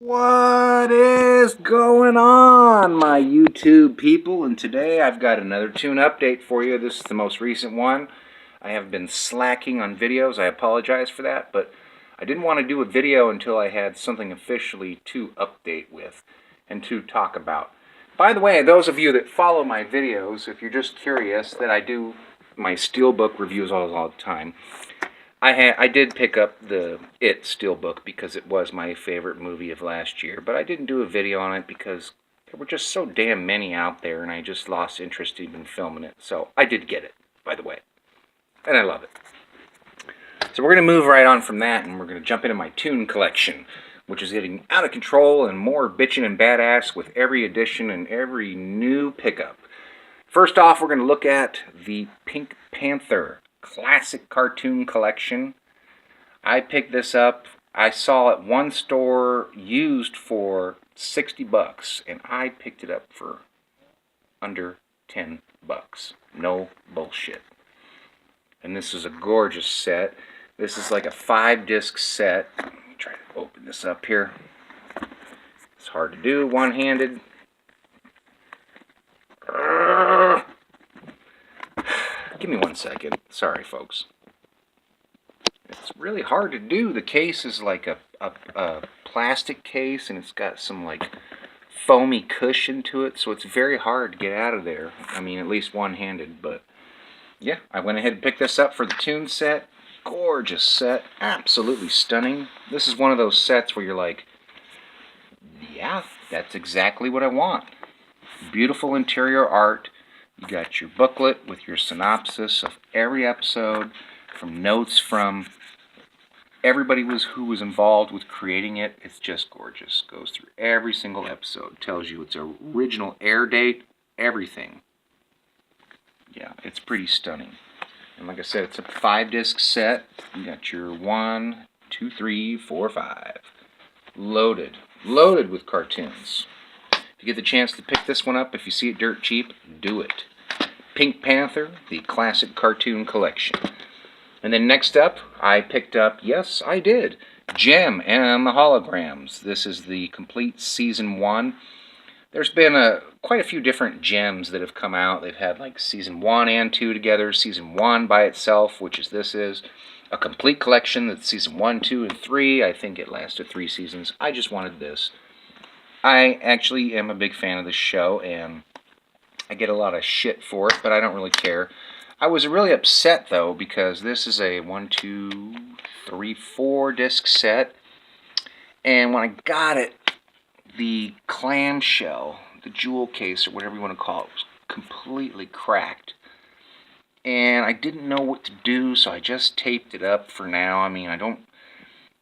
What is going on, my YouTube people? And today I've got another Toon update for you. This is the most recent one. I have been slacking on videos. I apologize for that, but I didn't want to do a video until I had something officially to update with and to talk about. By the way, those of you that follow my videos, if you're just curious, that I do my Steelbook reviews all the time. I did pick up the It Steelbook because it was my favorite movie of last year, but I didn't do a video on it because there were just so damn many out there, and I just lost interest in filming it. So I did get it, by the way, and I love it. So we're going to move right on from that, and we're going to jump into my Toon collection, which is getting out of control and more bitchin' and badass with every edition and every new pickup. First off, we're going to look at the Pink Panther Classic Cartoon Collection. I picked this up. I saw it one store used for $60, and I picked it up for under $10. No bullshit. And this is a gorgeous set. This is like a 5-disc set. Let me try to open this up here. It's hard to do one-handed. Give me 1 second. Sorry, folks. It's really hard to do. The case is like a plastic case, and it's got some like foamy cushion to it, so it's very hard to get out of there. I mean, at least one-handed, but yeah, I went ahead and picked this up for the Toon set. Gorgeous set. Absolutely stunning. This is one of those sets where you're like, yeah, that's exactly what I want. Beautiful interior art. You got your booklet with your synopsis of every episode, from notes from everybody who was involved with creating it. It's just gorgeous. Goes through every single episode. Tells you its original air date, everything. Yeah, it's pretty stunning. And like I said, it's a 5-disc set. You got your 1, 2, 3, 4, 5. Loaded. Loaded with cartoons. If you get the chance to pick this one up, if you see it dirt cheap, do it. Pink Panther, the Classic Cartoon Collection. And then next up, I picked up, yes, I did, Jem and the Holograms. This is the complete Season 1. There's been quite a few different Jems that have come out. They've had like Season 1 and 2 together, Season 1 by itself, which is this is. A complete collection that's Season 1, 2, and 3. I think it lasted 3 seasons. I just wanted this. I actually am a big fan of this show, and I get a lot of shit for it, but I don't really care. I was really upset, though, because this is a 1, 2, 3, 4-disc set, and when I got it, the clamshell, the jewel case, or whatever you want to call it, was completely cracked. And I didn't know what to do, so I just taped it up for now. I mean,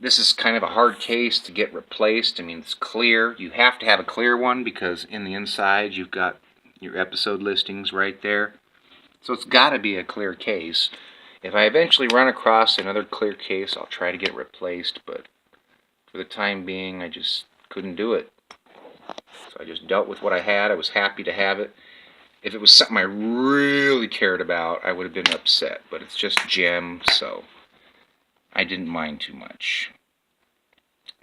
this is kind of a hard case to get replaced. I mean, it's clear. You have to have a clear one because in the inside you've got your episode listings right there. So it's got to be a clear case. If I eventually run across another clear case, I'll try to get it replaced, but for the time being, I just couldn't do it. So I just dealt with what I had. I was happy to have it. If it was something I really cared about, I would have been upset. But it's just Jem, so I didn't mind too much.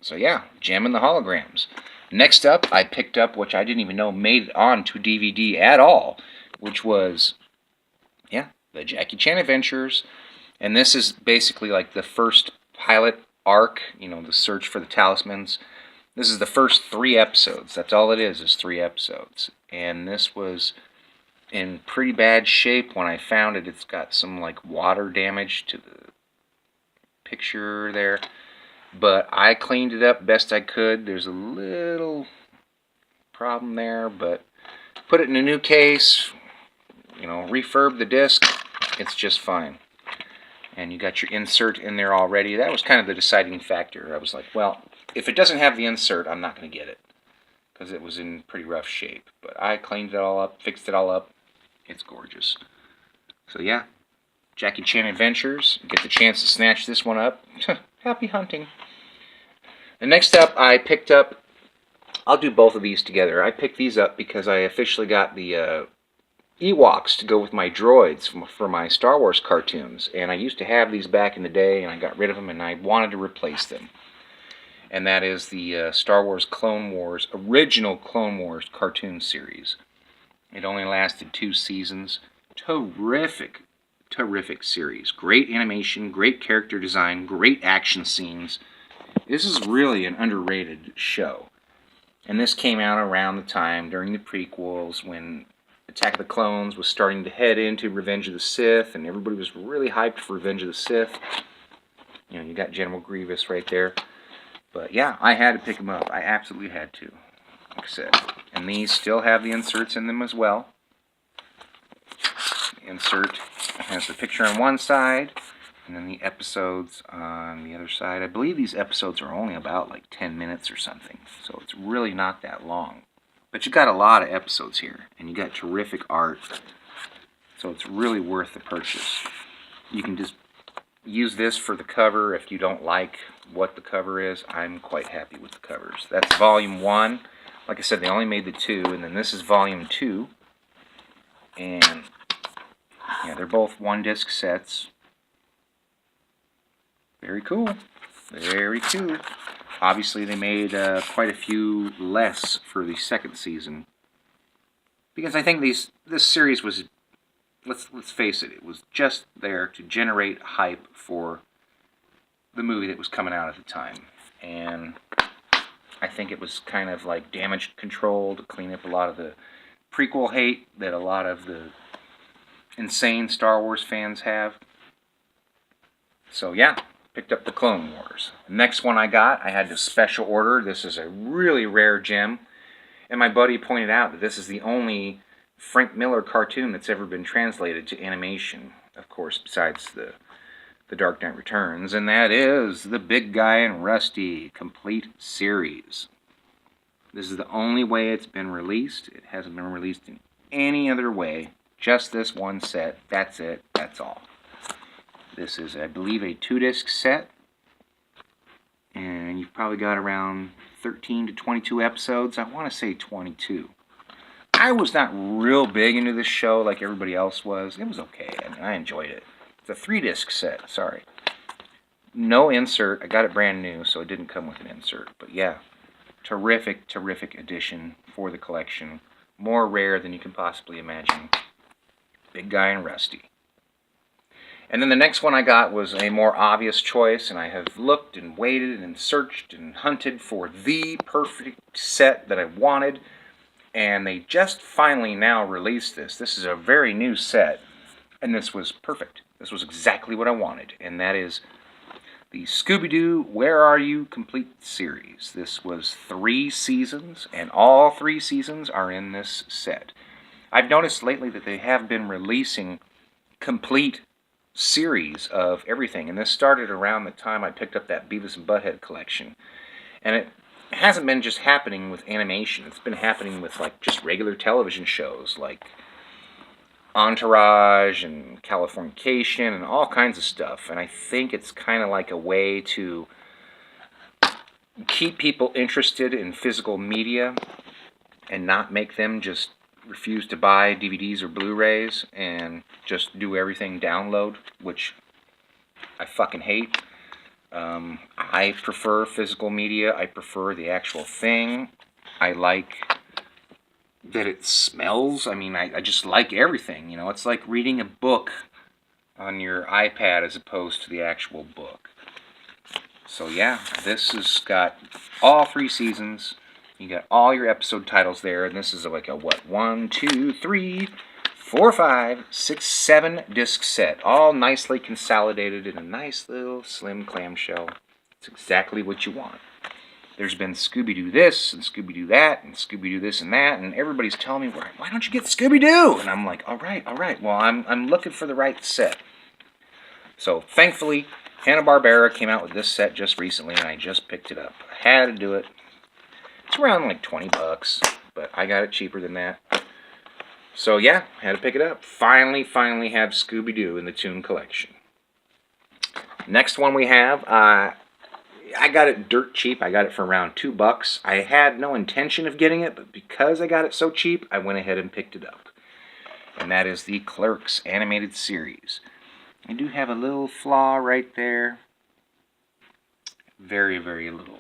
So yeah, Jem and the Holograms. Next up, I picked up, which I didn't even know made it onto DVD at all, which was, yeah, the Jackie Chan Adventures. And this is basically like the first pilot arc, the search for the talismans. This is the first 3 episodes. That's all it is 3 episodes. And this was in pretty bad shape when I found it. It's got some like water damage to the picture there. But I cleaned it up best I could. There's a little problem there, but put it in a new case, refurb the disc, it's just fine. And you got your insert in there already. That was kind of the deciding factor. I was like, well, if it doesn't have the insert, I'm not going to get it, because it was in pretty rough shape. But I cleaned it all up, fixed it all up. It's gorgeous. So yeah, Jackie Chan Adventures. Get the chance to snatch this one up. Happy hunting. And next up, I picked up, I'll do both of these together. I picked these up because I officially got the Ewoks to go with my droids for my Star Wars cartoons. And I used to have these back in the day, and I got rid of them, and I wanted to replace them. and that is the Star Wars Clone Wars, original Clone Wars cartoon series. It only lasted 2 seasons. Terrific, terrific series. Great animation, great character design, great action scenes. This is really an underrated show. And this came out around the time during the prequels when Attack of the Clones was starting to head into Revenge of the Sith, and everybody was really hyped for Revenge of the Sith. You know, you got General Grievous right there. But yeah, I had to pick them up. I absolutely had to, like I said. And these still have the inserts in them as well. The insert has the picture on one side, and then the episodes on the other side. I believe these episodes are only about like 10 minutes or something, so it's really not that long. But you got a lot of episodes here, and you got terrific art, so it's really worth the purchase. You can just use this for the cover if you don't like what the cover is. I'm quite happy with the covers. That's volume 1. Like I said, they only made the 2, and then this is volume 2. And yeah, they're both 1-disc sets. Very cool. Very cool. Obviously, they made quite a few less for the second season, because I think this series was, let's face it, it was just there to generate hype for the movie that was coming out at the time, and I think it was kind of like damage control to clean up a lot of the prequel hate that a lot of the insane Star Wars fans have. So yeah, picked up the Clone Wars. The next one I got, I had to special order. This is a really rare gem, and my buddy pointed out that this is the only Frank Miller cartoon that's ever been translated to animation, of course, besides the Dark Knight Returns, and that is The Big Guy and Rusty Complete Series. This is the only way it's been released. It hasn't been released in any other way. Just this one set. That's it. That's all. This is, I believe, a 2-disc set, and you've probably got around 13 to 22 episodes. I want to say 22. I was not real big into this show like everybody else was. It was okay. I mean, I enjoyed it. It's a 3-disc set. Sorry. No insert. I got it brand new, so it didn't come with an insert. But yeah, terrific, terrific addition for the collection. More rare than you can possibly imagine. Big Guy and Rusty. And then the next one I got was a more obvious choice, and I have looked and waited and searched and hunted for the perfect set that I wanted, and they just finally now released this. This is a very new set, and this was perfect. This was exactly what I wanted, and that is the Scooby-Doo Where Are You Complete Series. This was 3 seasons, and all 3 seasons are in this set. I've noticed lately that they have been releasing complete series of everything, and this started around the time I picked up that Beavis and Butthead collection, and it hasn't been just happening with animation. It's been happening with like just regular television shows like Entourage and Californication and all kinds of stuff, and I think it's kind of like a way to keep people interested in physical media and not make them just refuse to buy DVDs or Blu-rays and just do everything download, which I fucking hate. I prefer physical media. I prefer the actual thing. I like that it smells. I mean, I just like everything. You know, it's like reading a book on your iPad as opposed to the actual book. So yeah, this has got all 3 seasons. You got all your episode titles there, and this is like a, what, 1, 2, 3, 4, 5, 6, 7 disc set, all nicely consolidated in a nice little slim clamshell. It's exactly what you want. There's been Scooby-Doo this, and Scooby-Doo that, and Scooby-Doo this and that, and everybody's telling me, why don't you get Scooby-Doo? And I'm like, all right, well, I'm looking for the right set. So, thankfully, Hanna-Barbera came out with this set just recently, and I just picked it up. I had to do it. It's around like $20, but I got it cheaper than that. So yeah, had to pick it up. Finally have Scooby-Doo in the Toon Collection. Next one we have, I got it dirt cheap. I got it for around $2. I had no intention of getting it, but because I got it so cheap, I went ahead and picked it up. And that is the Clerks animated series. I do have a little flaw right there. Very, very little.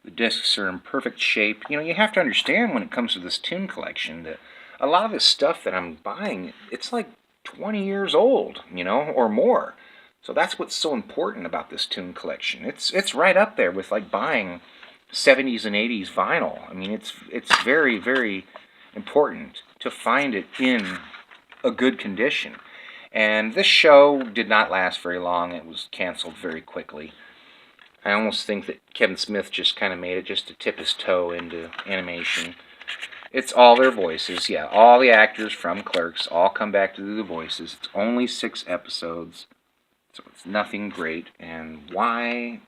The discs are in perfect shape. You know, you have to understand when it comes to this Toon Collection that a lot of this stuff that I'm buying, it's like 20 years old, you know, or more. So that's what's so important about this Toon Collection. It's right up there with like buying 70s and 80s vinyl. I mean, it's very, very important to find it in a good condition. And this show did not last very long. It was canceled very quickly. I almost think that Kevin Smith just kind of made it just to tip his toe into animation. It's all their voices, yeah. All the actors from Clerks all come back to do the voices. It's only 6 episodes, so it's nothing great. And why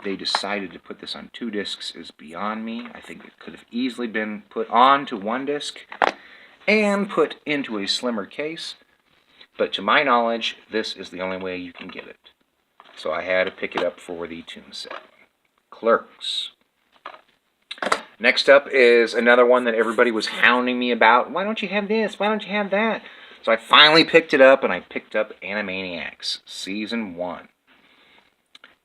they decided to put this on 2 discs is beyond me. I think it could have easily been put on to 1 disc and put into a slimmer case. But to my knowledge, this is the only way you can get it. So I had to pick it up for the Toon set. Clerks. Next up is another one that everybody was hounding me about. Why don't you have this? Why don't you have that? So I finally picked it up, and I picked up Animaniacs Season 1.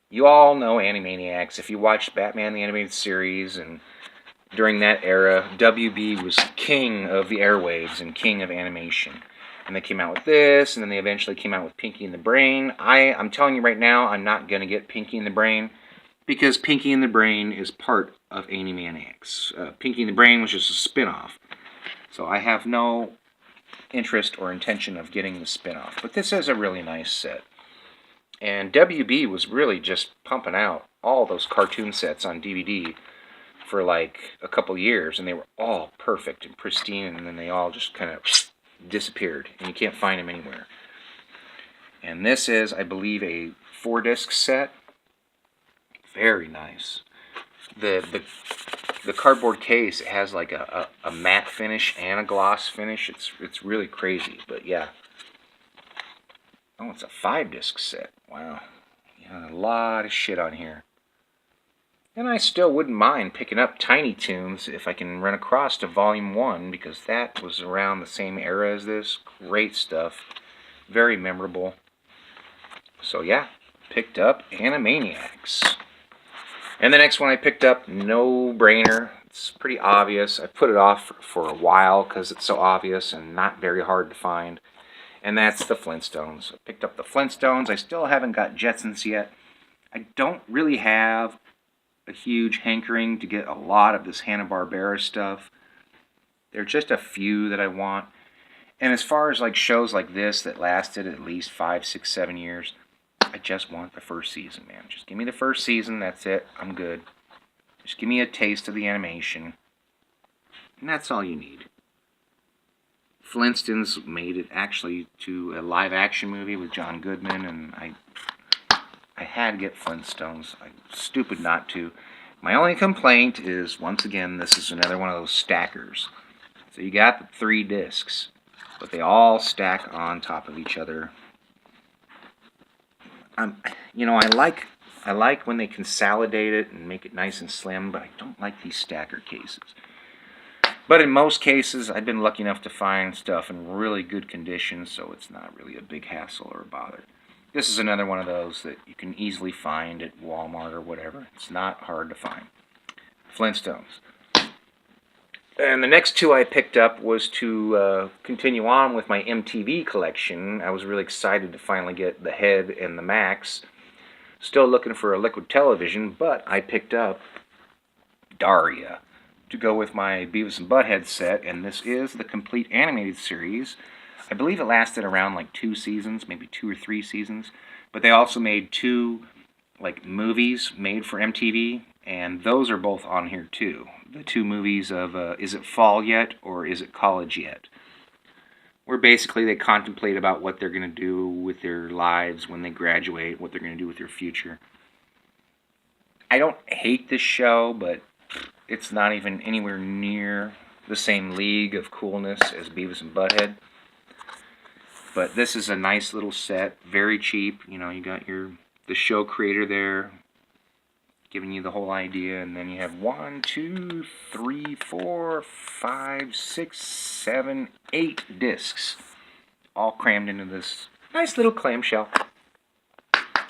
You all know Animaniacs. If you watched Batman the Animated Series, and during that era, WB was king of the airwaves and king of animation. And they came out with this, and then they eventually came out with Pinky and the Brain. I'm telling you right now, I'm not going to get Pinky and the Brain, because Pinky and the Brain is part of Animaniacs. Pinky and the Brain was just a spin-off. So I have no interest or intention of getting the spin-off. But this is a really nice set. And WB was really just pumping out all those cartoon sets on DVD for like a couple years, and they were all perfect and pristine, and then they all just kind of disappeared, and you can't find them anywhere. And this is, I believe, a 4-disc set. Very nice. The cardboard case, it has like a matte finish and a gloss finish. It's really crazy, but yeah. Oh, it's a 5-disc set. Wow. Yeah, a lot of shit on here. And I still wouldn't mind picking up Tiny Toons if I can run across to Volume 1, because that was around the same era as this. Great stuff. Very memorable. So yeah, picked up Animaniacs. And the next one I picked up, no-brainer. It's pretty obvious. I put it off for a while because it's so obvious and not very hard to find. And that's the Flintstones. I picked up the Flintstones. I still haven't got Jetsons yet. I don't really have a huge hankering to get a lot of this Hanna-Barbera stuff. There are just a few that I want. And as far as like shows like this that lasted at least 5, 6, 7 years, I just want the first season, man. Just give me the first season, that's it. I'm good. Just give me a taste of the animation. And that's all you need. Flintstones made it actually to a live-action movie with John Goodman, and I had to get Flintstones. I'm stupid not to. My only complaint is, once again, this is another one of those stackers. So you got the 3 discs, but they all stack on top of each other. I like when they consolidate it and make it nice and slim, but I don't like these stacker cases. But in most cases, I've been lucky enough to find stuff in really good condition, so it's not really a big hassle or a bother. This is another one of those that you can easily find at Walmart or whatever. It's not hard to find. Flintstones. And the next 2 I picked up was to continue on with my MTV collection. I was really excited to finally get the Head and the Max. Still looking for a liquid television, but I picked up Daria to go with my Beavis and Butthead set, and this is the complete animated series. I believe it lasted around like 2 seasons, maybe 2 or 3 seasons, but they also made 2 like movies made for MTV, and those are both on here too. The 2 movies of Is It Fall Yet or Is It College Yet? Where basically they contemplate about what they're going to do with their lives when they graduate, what they're going to do with their future. I don't hate this show, but it's not even anywhere near the same league of coolness as Beavis and Butthead. But this is a nice little set, very cheap. You know, you got the show creator there, giving you the whole idea, and then you have 1, 2, 3, 4, 5, 6, 7, 8 discs, all crammed into this nice little clamshell.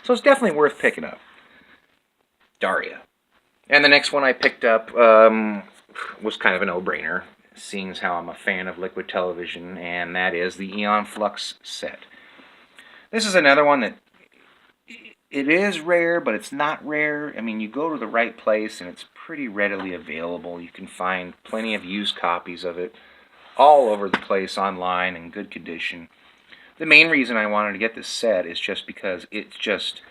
So it's definitely worth picking up. Daria. And the next one I picked up was kind of a no-brainer, seeing as how I'm a fan of Liquid Television, and that is the Aeon Flux set. This is another one that it is rare, but it's not rare. I mean, you go to the right place and it's pretty readily available. You can find plenty of used copies of it all over the place online in good condition. The main reason I wanted to get this set is just because it's just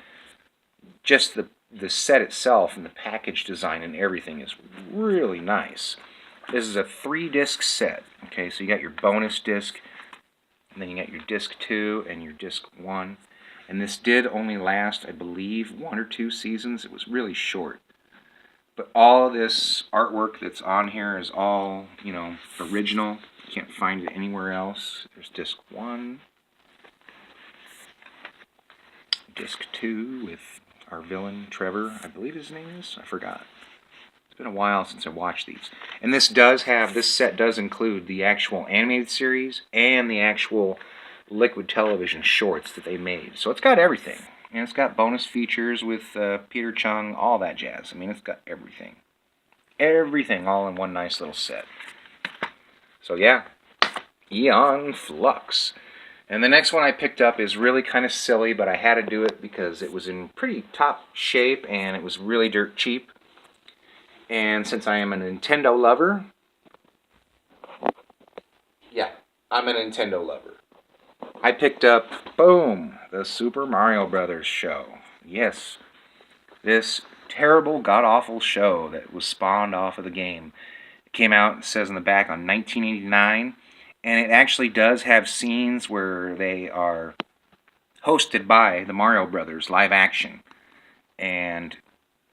the set itself and the package design and everything is really nice. This is a 3-disc set. Okay, so you got your bonus disc, and then you got your disc 2 and your disc 1. And this did only last, I believe, 1 or 2 seasons. It was really short. But all of this artwork that's on here is all, original. You can't find it anywhere else. There's disc 1, disc 2 with our villain, Trevor, I believe his name is. I forgot. It's been a while since I watched these. And this set does include the actual animated series and the actual Liquid Television shorts that they made. So it's got everything. And it's got bonus features with Peter Chung, all that jazz. I mean, it's got everything. Everything all in one nice little set. So yeah, Aeon Flux. And the next one I picked up is really kind of silly, but I had to do it because it was in pretty top shape and it was really dirt cheap. And since I am a Nintendo lover, yeah, I'm a Nintendo lover. I picked up, boom, the Super Mario Brothers show. Yes, this terrible, god-awful show that was spawned off of the game. It came out, it says on the back, on 1989, and it actually does have scenes where they are hosted by the Mario Brothers, live action. And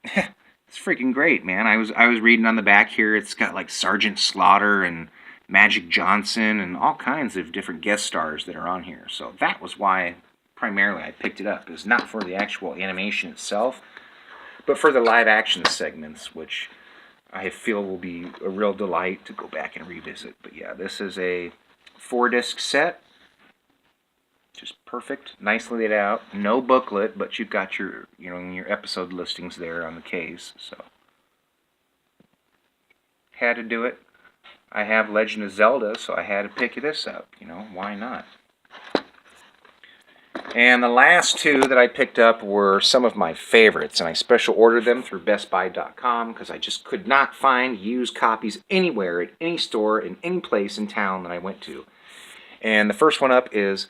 it's freaking great, man. I was reading on the back here, it's got like Sergeant Slaughter and Magic Johnson and all kinds of different guest stars that are on here. So that was why primarily I picked it up. It's not for the actual animation itself, but for the live action segments, which I feel will be a real delight to go back and revisit. But yeah, this is a 4-disc set. Just perfect, nicely laid out. No booklet, but you've got your, your episode listings there on the case. So had to do it. I have Legend of Zelda, so I had to pick this up. Why not? And the last two that I picked up were some of my favorites, and I special ordered them through BestBuy.com because I just could not find used copies anywhere at any store in any place in town that I went to. And the first one up is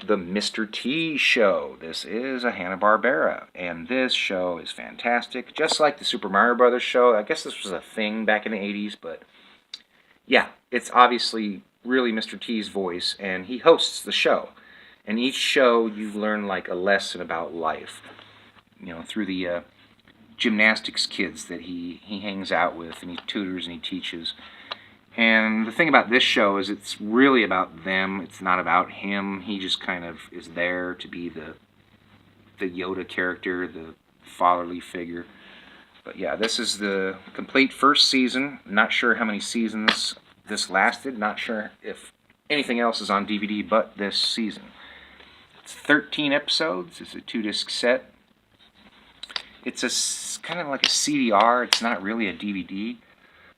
the Mr. T Show. This is a Hanna-Barbera, and this show is fantastic. Just like the Super Mario Brothers show. I guess this was a thing back in the 80s, but yeah, it's obviously really Mr. T's voice, and he hosts the show. And each show you learn like a lesson about life, through the gymnastics kids that he hangs out with, and he tutors and he teaches. And the thing about this show is it's really about them. It's not about him. He just kind of is there to be the Yoda character, the fatherly figure. But yeah, this is the complete first season. Not sure how many seasons this lasted. Not sure if anything else is on DVD but this season. It's 13 episodes. It's a 2-disc set. It's kind of like a CDR. It's not really a DVD.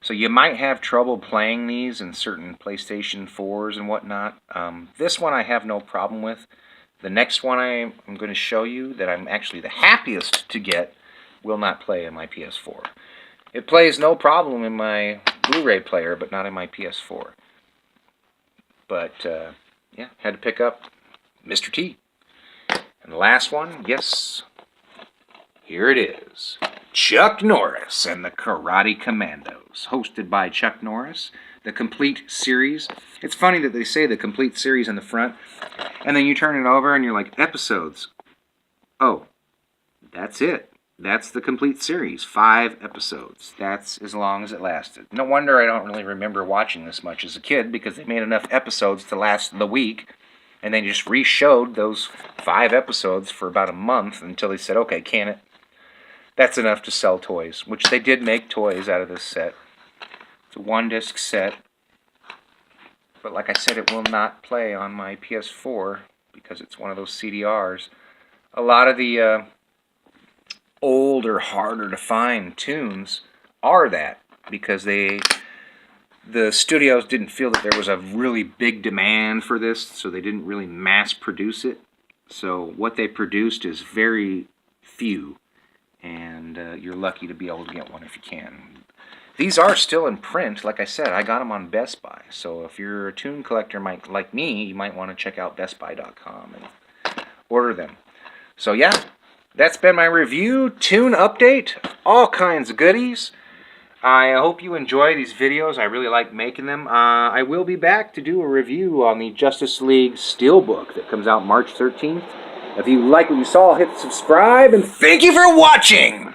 So you might have trouble playing these in certain PlayStation 4s and whatnot. This one I have no problem with. The next one I'm going to show you that I'm actually the happiest to get will not play in my PS4. It plays no problem in my Blu-ray player, but not in my PS4. But, yeah, had to pick up Mr. T. And the last one, yes, here it is. Chuck Norris and the Karate Commandos, hosted by Chuck Norris. The complete series. It's funny that they say the complete series in the front, and then you turn it over and you're like, episodes. Oh, that's it. That's the complete series. 5 episodes. That's as long as it lasted. No wonder I don't really remember watching this much as a kid, because they made enough episodes to last the week, and they just re-showed those 5 episodes for about a month until they said, okay, can it? That's enough to sell toys, which they did make toys out of this set. It's a 1-disc set. But like I said, it will not play on my PS4 because it's one of those CDRs. A lot of the older, harder to find tunes are that, because the studios didn't feel that there was a really big demand for this, so they didn't really mass produce it. So what they produced is very few, and you're lucky to be able to get one if you can. These are still in print. Like I said, I got them on Best Buy. So if you're a tune collector like me, you might want to check out bestbuy.com and order them. So yeah, that's been my review, tune update, all kinds of goodies. I hope you enjoy these videos. I really like making them. I will be back to do a review on the Justice League Steelbook that comes out March 13th. If you like what you saw, hit subscribe, and thank you for watching!